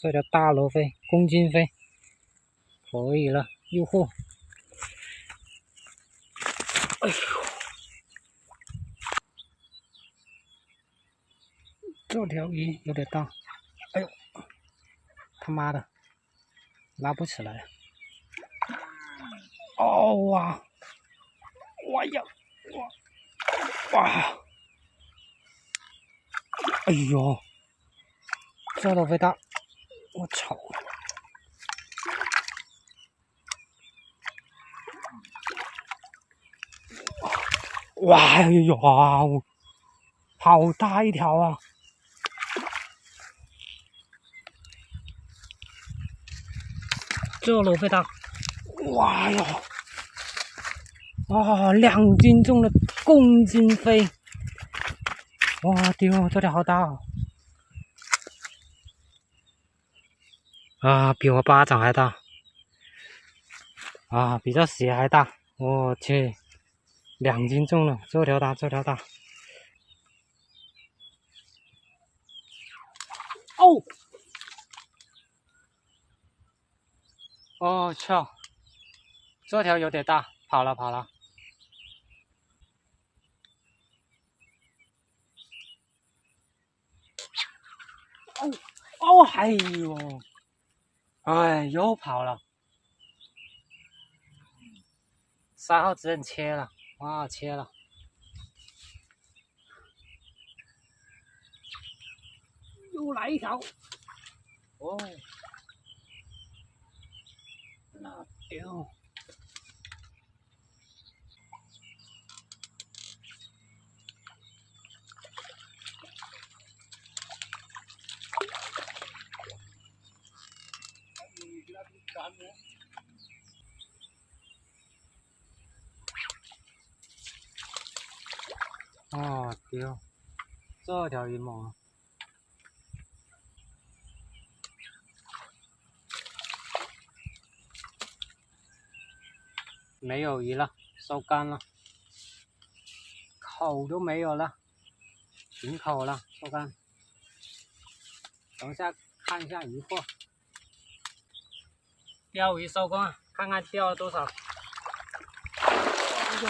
这条大罗非，公斤飞，可以了，诱惑。哎呦，这条鱼有点大，哎呦，他妈的，拉不起来。哦哇，哇呀，哇，哎呦，这罗非大，我操！哇，哎呦啊，好大一条啊！这罗非大，哇哟！哇，2斤重的公斤飞！哇丢，这条好大哦！啊，比我巴掌还大！啊，比这鞋还大！我去，2斤重了，这条大，这条大！哦！哦，操！这条有点大，跑了跑了。哦哦，哎呦，哎，又跑了。3号只能切了，哇，切了。又来一条。哦，那丢。哦丢，这条鱼猛啊！没有鱼了，收竿了，口都没有了，停口了，收竿。等一下看一下渔获，钓鱼收工，看看钓了多少。哎呦！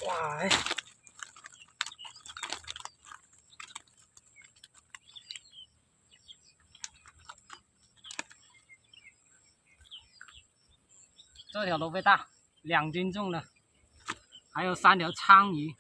哇！这条罗非大，2斤重的，还有3条鲳鱼。